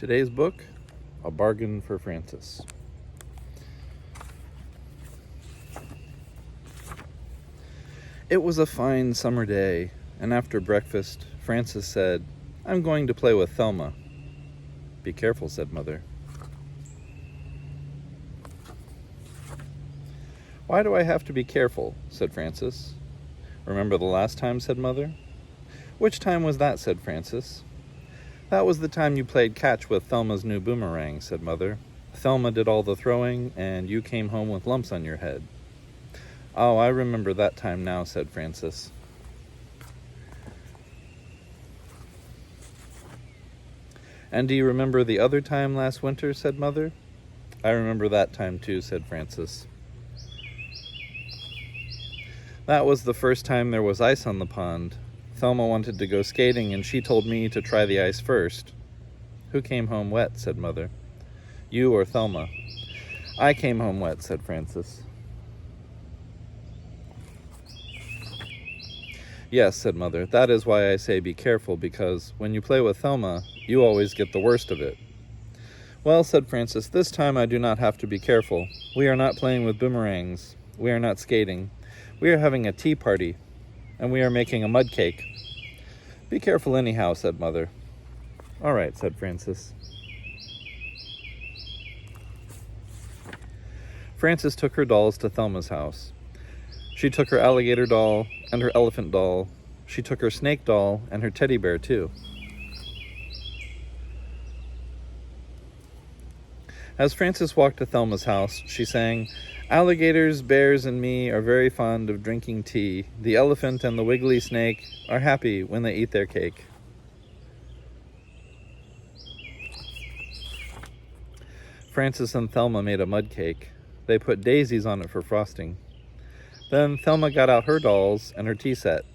Today's book, A Bargain for Francis. It was a fine summer day, and after breakfast, Francis said, "I'm going to play with Thelma." "Be careful," said Mother. "Why do I have to be careful?" said Francis. "Remember the last time?" said Mother. "Which time was that?" said Francis. "That was the time you played catch with Thelma's new boomerang," said Mother. "Thelma did all the throwing, and you came home with lumps on your head." "Oh, I remember that time now," said Francis. "And do you remember the other time last winter?" said Mother. "I remember that time too," said Francis. "That was the first time there was ice on the pond. Thelma wanted to go skating, and she told me to try the ice first." "Who came home wet?" said Mother. "You or Thelma?" "I came home wet," said Francis. "Yes," said Mother, "that is why I say be careful, because when you play with Thelma, you always get the worst of it." "Well," said Francis, "this time I do not have to be careful. We are not playing with boomerangs. We are not skating. We are having a tea party, and we are making a mud cake." "Be careful anyhow," said Mother. "All right," said Francis. Francis took her dolls to Thelma's house. She took her alligator doll and her elephant doll. She took her snake doll and her teddy bear too. As Francis walked to Thelma's house, she sang, "Alligators, bears, and me are very fond of drinking tea. The elephant and the wiggly snake are happy when they eat their cake." Francis and Thelma made a mud cake. They put daisies on it for frosting. Then Thelma got out her dolls and her tea set.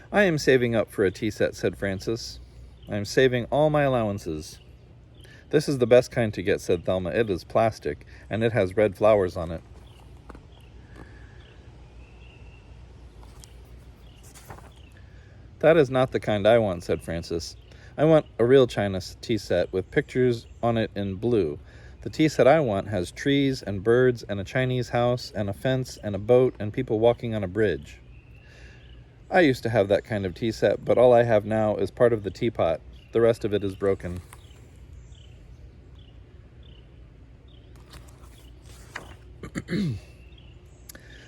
"I am saving up for a tea set," said Francis. "I am saving all my allowances." "This is the best kind to get," said Thelma. "It is plastic, and it has red flowers on it." "That is not the kind I want," said Francis. "I want a real china tea set with pictures on it in blue. The tea set I want has trees and birds and a Chinese house and a fence and a boat and people walking on a bridge." "I used to have that kind of tea set, but all I have now is part of the teapot. The rest of it is broken."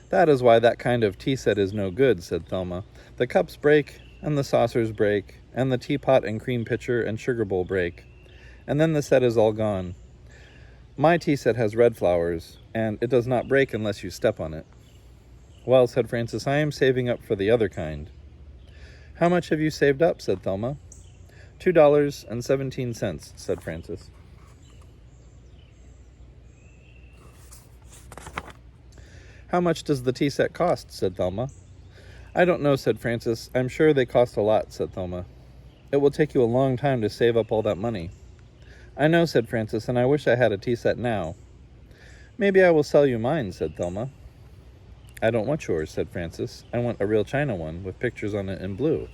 "That is why that kind of tea set is no good," said Thelma. "The cups break, and the saucers break, and the teapot and cream pitcher and sugar bowl break, and then the set is all gone. My tea set has red flowers, and it does not break unless you step on it." "Well," said Francis, "I am saving up for the other kind." "How much have you saved up?" said Thelma. $2.17, said Francis. "How much does the tea set cost?" said Thelma. "I don't know," said Francis. "I'm sure they cost a lot," said Thelma. "It will take you a long time to save up all that money." "I know," said Francis, "and I wish I had a tea set now." "Maybe I will sell you mine," said Thelma. "I don't want yours," said Francis. "I want a real china one with pictures on it in blue."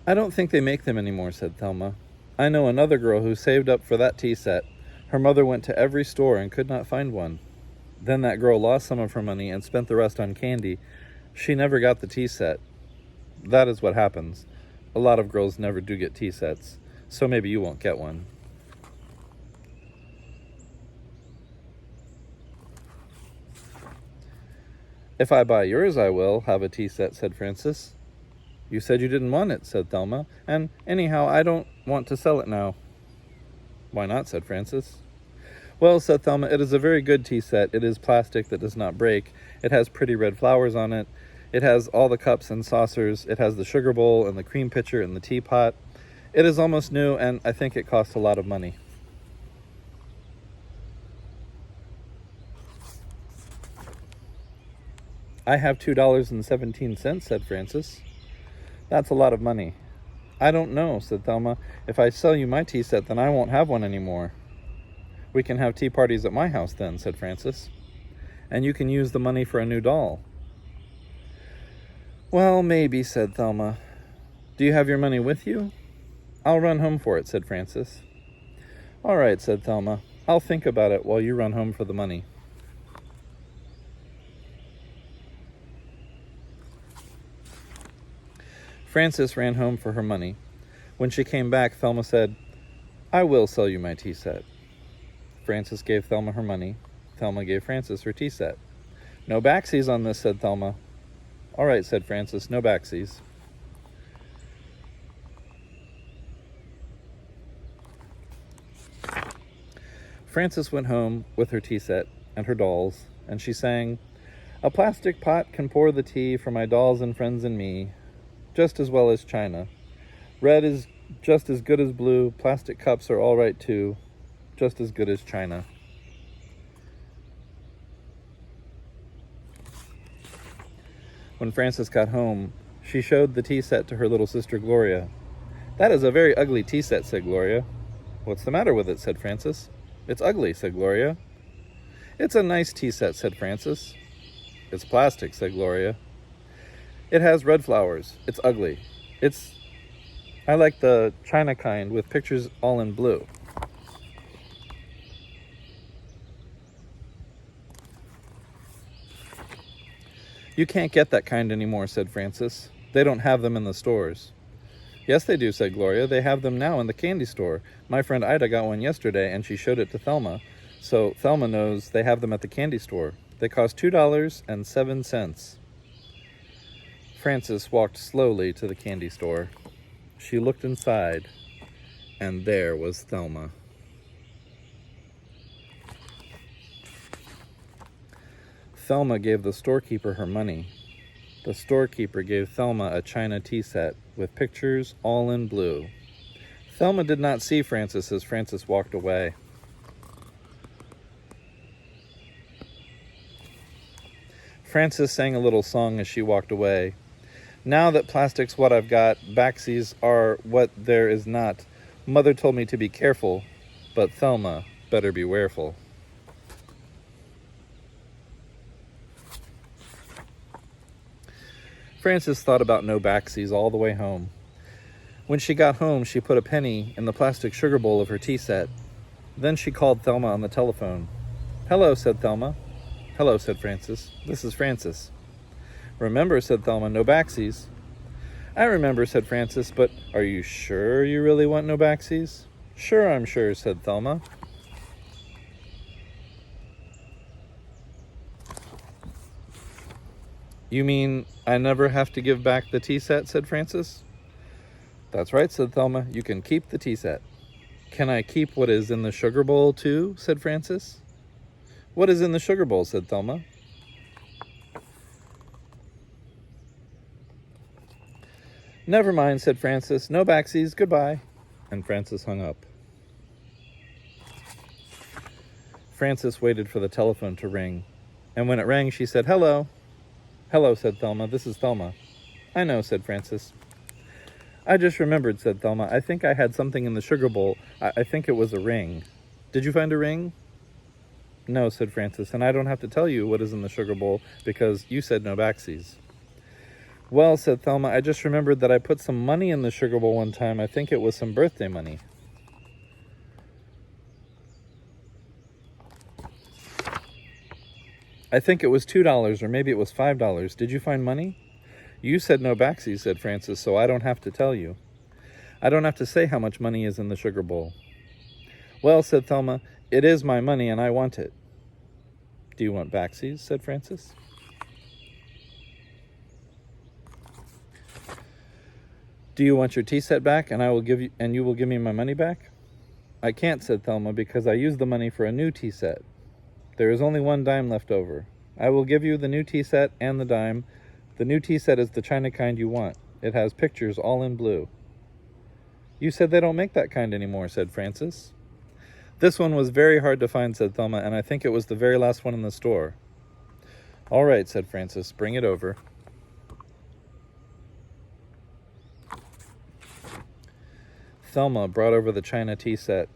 "I don't think they make them anymore," said Thelma. "I know another girl who saved up for that tea set. Her mother went to every store and could not find one. Then that girl lost some of her money and spent the rest on candy. She never got the tea set. That is what happens. A lot of girls never do get tea sets, so maybe you won't get one." "If I buy yours, I will have a tea set," said Francis. "You said you didn't want it," said Thelma, "and anyhow, I don't want to sell it now." "Why not?" said Francis. "Well," said Thelma, "it is a very good tea set. It is plastic that does not break. It has pretty red flowers on it. It has all the cups and saucers. It has the sugar bowl and the cream pitcher and the teapot. It is almost new, and I think it costs a lot of money." "I have $2.17, said Francis. "That's a lot of money." "I don't know," said Thelma. "If I sell you my tea set, then I won't have one anymore." "We can have tea parties at my house then," said Francis. "And you can use the money for a new doll." Well, maybe, said Thelma. Do you have your money with you? I'll run home for it, said Francis. All right, said Thelma. I'll think about it while you run home for the money. Frances ran home for her money. When she came back, Thelma said, I will sell you my tea set. Frances gave Thelma her money. Thelma gave Frances her tea set. No backsies on this, said Thelma. All right, said Frances, no backsies. Frances went home with her tea set and her dolls, and she sang, A plastic pot can pour the tea for my dolls and friends and me, just as well as china. Red is just as good as blue. Plastic cups are all right too, just as good as china. When Frances got home, she showed the tea set to her little sister Gloria. That is a very ugly tea set, said Gloria. What's the matter with it, said Frances. It's ugly, said Gloria. It's a nice tea set, said Frances. It's plastic, said Gloria. It has red flowers. It's ugly. I like the china kind with pictures all in blue. You can't get that kind anymore, said Frances. They don't have them in the stores. Yes, they do, said Gloria. They have them now in the candy store. My friend Ida got one yesterday, and she showed it to Thelma. So Thelma knows they have them at the candy store. They cost $2.07. Frances walked slowly to the candy store. She looked inside, and there was Thelma. Thelma gave the storekeeper her money. The storekeeper gave Thelma a china tea set with pictures all in blue. Thelma did not see Frances as Frances walked away. Frances sang a little song as she walked away. Now that plastic's what I've got, backsies are what there is not. Mother told me to be careful, but Thelma better be wareful. Frances thought about no backsies all the way home. When she got home, she put a penny in the plastic sugar bowl of her tea set. Then she called Thelma on the telephone. Hello, said Thelma. Hello, said Frances. This is Frances. Remember, said Thelma, no backsies. I remember, said Frances, but are you sure you really want no backsies? Sure, I'm sure, said Thelma. You mean I never have to give back the tea set, said Frances. That's right, said Thelma. You can keep the tea set. Can I keep what is in the sugar bowl, too? Said Frances. What is in the sugar bowl? Said Thelma. Never mind, said Frances. No backsies. Goodbye. And Frances hung up. Frances waited for the telephone to ring, and when it rang, she said, Hello. Hello, said Thelma. This is Thelma. I know, said Frances. I just remembered, said Thelma. I think I had something in the sugar bowl. I think it was a ring. Did you find a ring? No, said Frances, and I don't have to tell you what is in the sugar bowl because you said no backsies. Well, said Thelma, I just remembered that I put some money in the sugar bowl one time. I think it was some birthday money. I think it was $2 or maybe it was $5. Did you find money? You said no backsies, said Frances, so I don't have to tell you. I don't have to say how much money is in the sugar bowl. Well, said Thelma, it is my money and I want it. Do you want backsies? Said Frances. Do you want your tea set back and you will give me my money back? I can't, said Thelma, because I used the money for a new tea set. There is only one dime left over. I will give you the new tea set and the dime. The new tea set is the china kind you want. It has pictures all in blue. You said they don't make that kind anymore, said Frances. This one was very hard to find, said Thelma, and I think it was the very last one in the store. All right, said Frances, bring it over. Thelma brought over the china tea set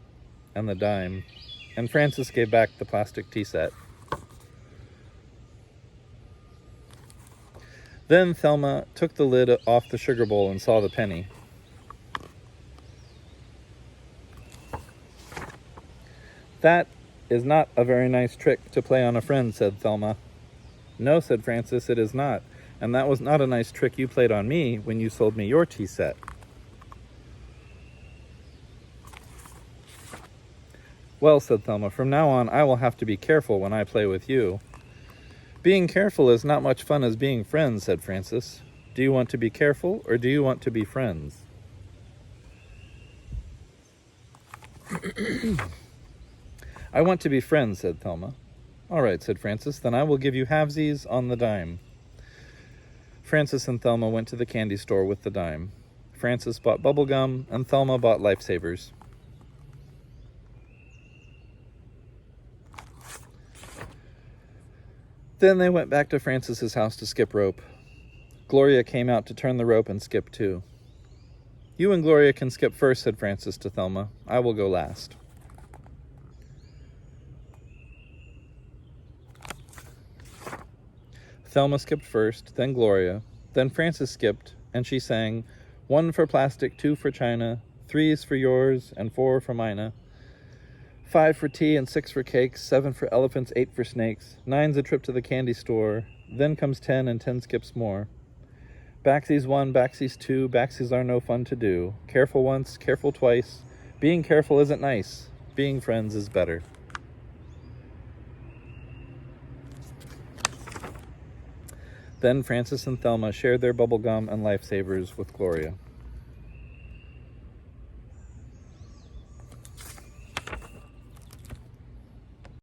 and the dime, and Frances gave back the plastic tea set. Then Thelma took the lid off the sugar bowl and saw the penny. "That is not a very nice trick to play on a friend," said Thelma. "No," said Francis, "it is not. And that was not a nice trick you played on me when you sold me your tea set." "Well," said Thelma, "from now on I will have to be careful when I play with you." "Being careful is not much fun as being friends," said Francis. "Do you want to be careful, or do you want to be friends?" "I want to be friends," said Thelma. "All right," said Francis, "then I will give you halvesies on the dime." Francis and Thelma went to the candy store with the dime. Francis bought bubble gum, and Thelma bought lifesavers. Then they went back to Francis's house to skip rope. Gloria came out to turn the rope and skip too. "You and Gloria can skip first," said Francis to Thelma. "I will go last." Thelma skipped first, then Gloria. Then Francis skipped, and she sang, "1 for plastic, 2 for china, 3's for yours, and 4 for mina. 5 for tea and 6 for cakes, 7 for elephants, 8 for snakes, 9's a trip to the candy store, then comes 10 and 10 skips more. Backsies 1, backsies 2, backsies are no fun to do. Careful once, careful twice. Being careful isn't nice. Being friends is better." Then Francis and Thelma shared their bubble gum and lifesavers with Gloria.